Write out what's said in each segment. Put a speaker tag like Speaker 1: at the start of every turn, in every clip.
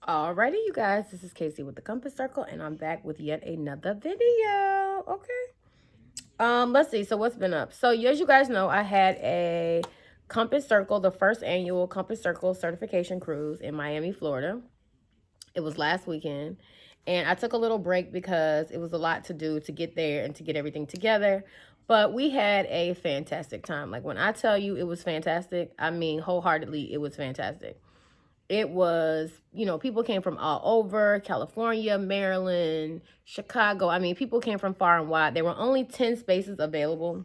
Speaker 1: Alrighty, you guys, this is Casey with the Compass Circle, and I'm back with yet another video. Okay. Let's see. So what's been up? So as you guys know, I had a Compass Circle, the first annual Compass Circle certification cruise in Miami, Florida. It was last weekend, and I took a little break because it was a lot to do to get there and to get everything together. But we had a fantastic time. Like when I tell you it was fantastic, I mean wholeheartedly, it was fantastic. It was, people came from all over California, Maryland, Chicago. I mean, people came from far and wide. There were only 10 spaces available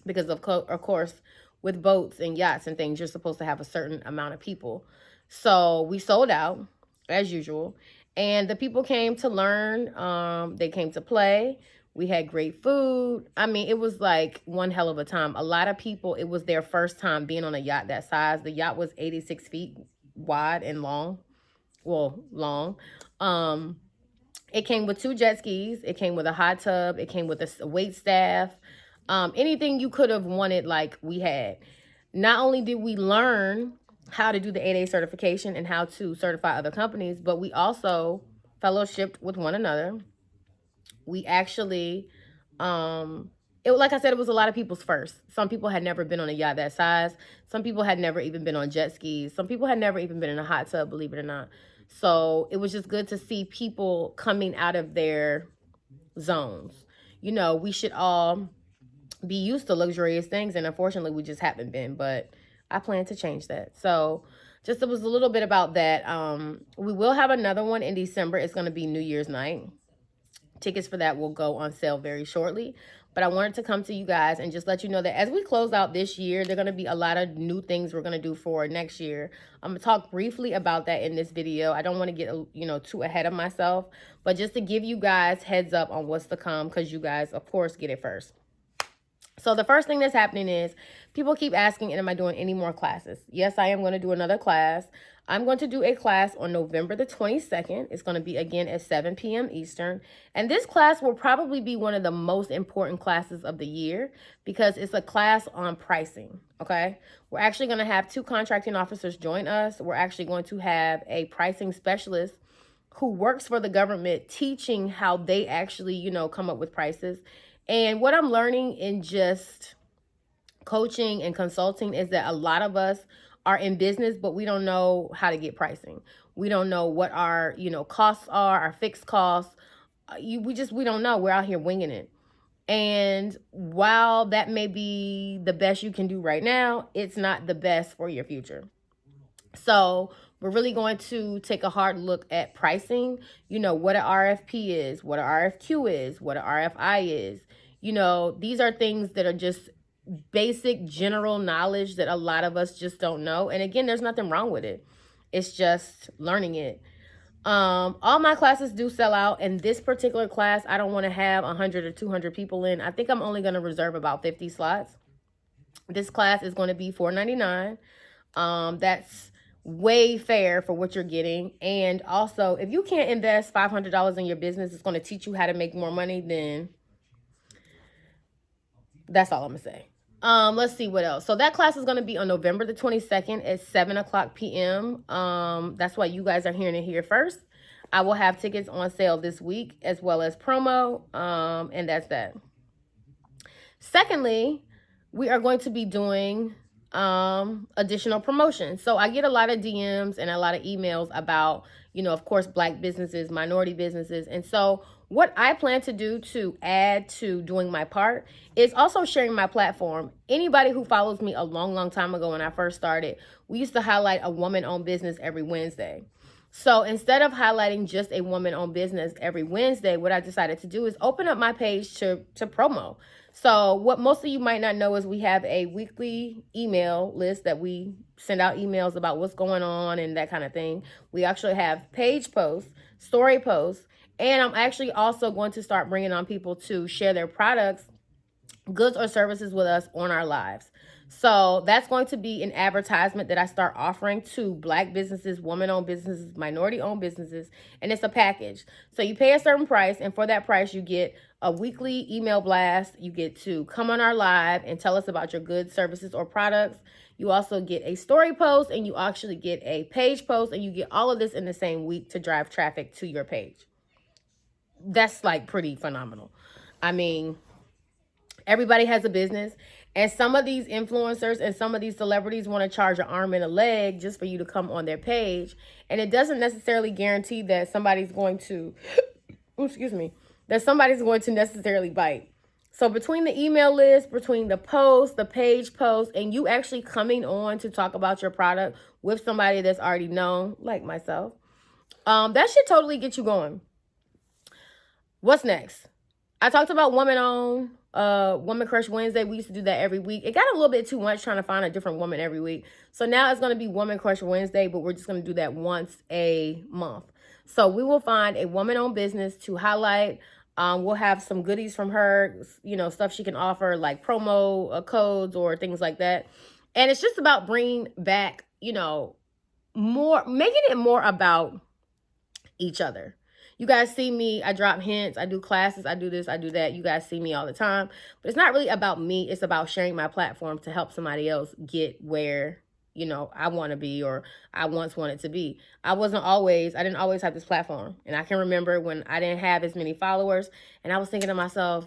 Speaker 1: because, of course, with boats and yachts and things, you're supposed to have a certain amount of people. So we sold out as usual. And the people came to learn, they came to play. We had great food. I mean, it was like one hell of a time. A lot of people, it was their first time being on a yacht that size. The yacht was 86 feet wide and long. Well, long. Um, it came with two jet skis. It came with a hot tub. It came with a wait staff. Anything you could have wanted, like we had. Not only did we learn how to do the 8A certification and how to certify other companies, but we also fellowshipped with one another. We actually, like I said, it was a lot of people's first. Some people had never been on a yacht that size. Some people had never even been on jet skis. Some people had never even been in a hot tub, believe it or not. So it was just good to see people coming out of their zones. We should all be used to luxurious things, and unfortunately, we just haven't been. But I plan to change that. So just it was a little bit about that. We will have another one in December. It's going to be New Year's night. Tickets for that will go on sale very shortly. But I wanted to come to you guys and just let you know that as we close out this year, there are going to be a lot of new things we're going to do for next year. I'm going to talk briefly about that in this video. I don't want to get, too ahead of myself, but just to give you guys heads up on what's to come, because you guys, of course, get it first. So the first thing that's happening is people keep asking, am I doing any more classes? Yes, I am going to do another class. I'm going to do a class on November the 22nd. It's going to be again at 7 p.m. Eastern. And this class will probably be one of the most important classes of the year because it's a class on pricing. Okay. We're actually going to have two contracting officers join us. We're actually going to have a pricing specialist who works for the government teaching how they actually, come up with prices. And what I'm learning in just coaching and consulting is that a lot of us are in business, but we don't know how to get pricing. We don't know what our, costs are, our fixed costs. We don't know. We're out here winging it. And while that may be the best you can do right now, it's not the best for your future. So we're really going to take a hard look at pricing, what an RFP is, what an RFQ is, what an RFI is. These are things that are just basic general knowledge that a lot of us just don't know. And again, there's nothing wrong with it. It's just learning it. All my classes do sell out, and this particular class, I don't want to have 100 or 200 people in. I think I'm only going to reserve about 50 slots. This class is going to be $4.99. That's way fair for what you're getting. And also, if you can't invest $500 in your business, it's going to teach you how to make more money, then that's all I'm going to say. Let's see what else. So that class is going to be on November the 22nd at 7 o'clock p.m. That's why you guys are hearing it here first. I will have tickets on sale this week as well as promo. And that's that. Secondly, we are going to be doing additional promotions. So I get a lot of DMs and a lot of emails about, of course, Black businesses, minority businesses. And so what I plan to do to add to doing my part is also sharing my platform. Anybody who follows me a long, long time ago when I first started, we used to highlight a woman-owned business every Wednesday. So instead of highlighting just a woman-owned business every Wednesday, what I decided to do is open up my page to promo. So what most of you might not know is we have a weekly email list that we send out emails about what's going on and that kind of thing. We actually have page posts, story posts, and I'm actually also going to start bringing on people to share their products, goods or services with us on our lives. So that's going to be an advertisement that I start offering to Black businesses, woman-owned businesses, minority-owned businesses, and it's a package. So you pay a certain price, and for that price, you get a weekly email blast. You get to come on our live and tell us about your goods, services, or products. You also get a story post, and you actually get a page post, and you get all of this in the same week to drive traffic to your page. That's like pretty phenomenal. I mean, everybody has a business, and some of these influencers and some of these celebrities want to charge an arm and a leg just for you to come on their page. And it doesn't necessarily guarantee that somebody's going to, that somebody's going to necessarily bite. So between the email list, between the post, the page post, and you actually coming on to talk about your product with somebody that's already known, like myself, that should totally get you going. What's next? I talked about woman-owned, Woman Crush Wednesday. We used to do that every week. It got a little bit too much trying to find a different woman every week. So now it's going to be Woman Crush Wednesday, but we're just going to do that once a month. So we will find a woman-owned business to highlight. We'll have some goodies from her, stuff she can offer, like promo codes or things like that. And it's just about bringing back, more, making it more about each other. You guys see me, I drop hints, I do classes, I do this, I do that. You guys see me all the time. But it's not really about me. It's about sharing my platform to help somebody else get where, I want to be, or I once wanted to be. I didn't always have this platform. And I can remember when I didn't have as many followers, and I was thinking to myself,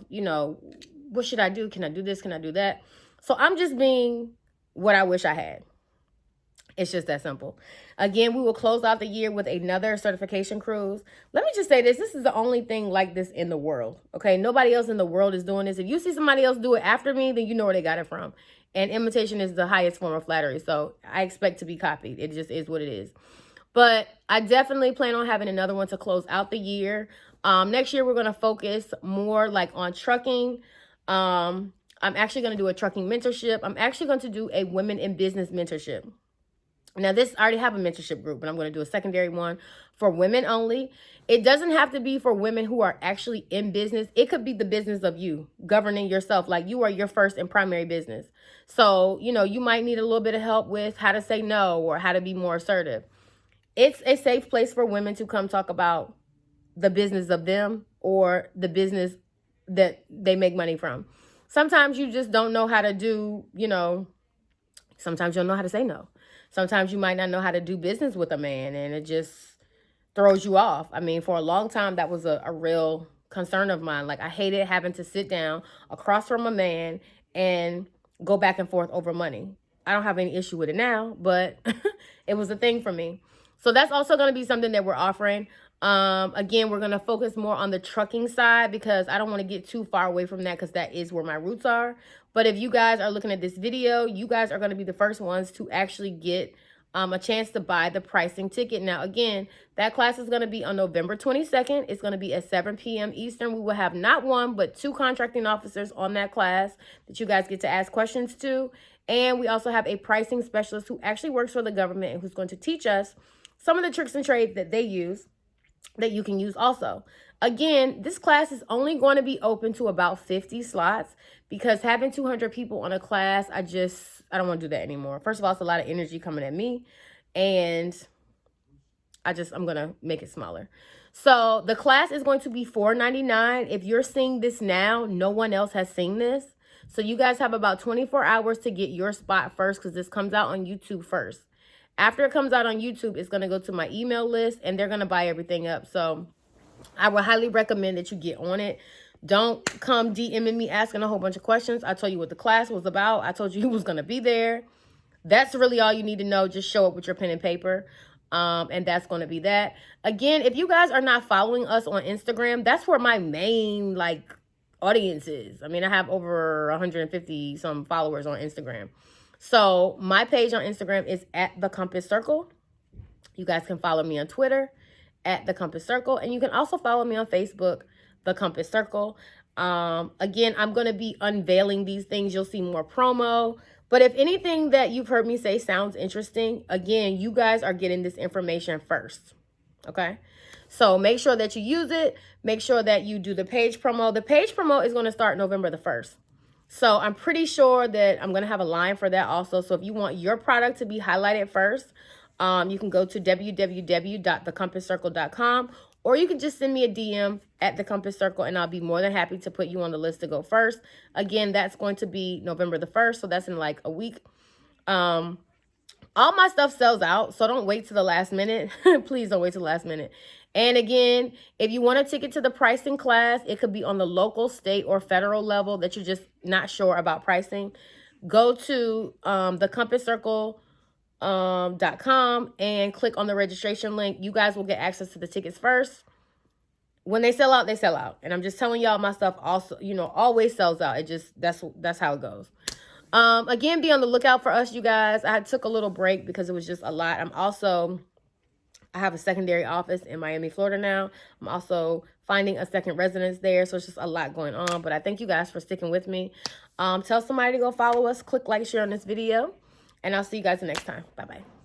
Speaker 1: what should I do? Can I do this? Can I do that? So I'm just being what I wish I had. It's just that simple. Again, we will close out the year with another certification cruise. Let me just say this. This is the only thing like this in the world. Okay. Nobody else in the world is doing this. If you see somebody else do it after me, then you know where they got it from. And imitation is the highest form of flattery. So I expect to be copied. It just is what it is. But I definitely plan on having another one to close out the year. Next year, we're going to focus more like on trucking. I'm actually going to do a trucking mentorship. I'm actually going to do a women in business mentorship. Now, I already have a mentorship group, but I'm going to do a secondary one for women only. It doesn't have to be for women who are actually in business. It could be the business of you, governing yourself, like you are your first and primary business. So, you might need a little bit of help with how to say no or how to be more assertive. It's a safe place for women to come talk about the business of them or the business that they make money from. Sometimes you just don't know how to do, sometimes you don't know how to say no. Sometimes you might not know how to do business with a man, and it just throws you off. I mean, for a long time, that was a real concern of mine. Like, I hated having to sit down across from a man and go back and forth over money. I don't have any issue with it now, but it was a thing for me. So that's also going to be something that we're offering. Again, we're going to focus more on the trucking side because I don't want to get too far away from that because that is where my roots are. But if you guys are looking at this video, you guys are going to be the first ones to actually get a chance to buy the pricing ticket. Now, again, that class is going to be on November 22nd. It's going to be at 7 p.m. Eastern. We will have not one, but 2 contracting officers on that class that you guys get to ask questions to. And we also have a pricing specialist who actually works for the government and who's going to teach us some of the tricks and trades that they use that you can use also. Again, this class is only going to be open to about 50 slots because having 200 people on a class, I don't want to do that anymore. First of all, it's a lot of energy coming at me, and I'm going to make it smaller. So the class is going to be $4.99. If you're seeing this now, no one else has seen this. So you guys have about 24 hours to get your spot first because this comes out on YouTube first. After it comes out on YouTube, it's going to go to my email list, and they're going to buy everything up. So I would highly recommend that you get on it. Don't come DMing me asking a whole bunch of questions. I told you what the class was about. I told you who was going to be there. That's really all you need to know. Just show up with your pen and paper. And that's going to be that. Again, if you guys are not following us on Instagram, that's where my main audience is. I mean, I have over 150 some followers on Instagram. So my page on Instagram is at The Compass Circle. You guys can follow me on Twitter at The Compass Circle. And you can also follow me on Facebook, The Compass Circle. Again, I'm going to be unveiling these things. You'll see more promo. But if anything that you've heard me say sounds interesting, again, you guys are getting this information first. Okay? So make sure that you use it. Make sure that you do the page promo. The page promo is going to start November the 1st. So I'm pretty sure that I'm going to have a line for that also. So if you want your product to be highlighted first, you can go to www.thecompasscircle.com, or you can just send me a DM at The Compass Circle, and I'll be more than happy to put you on the list to go first. Again, that's going to be November the 1st, so that's in like a week. All my stuff sells out, so don't wait to the last minute. Please don't wait to the last minute. And again, if you want a ticket to the pricing class, it could be on the local, state, or federal level that you're just not sure about pricing. Go to thecompasscircle.com and click on the registration link. You guys will get access to the tickets first. When they sell out, they sell out. And I'm just telling y'all, my stuff also, you know, always sells out. It just, that's how it goes. Again, be on the lookout for us, you guys. I took a little break because it was just a lot. I have a secondary office in Miami, Florida now. I'm also finding a second residence there. So it's just a lot going on. But I thank you guys for sticking with me. Tell somebody to go follow us. Click like, share on this video. And I'll see you guys next time. Bye-bye.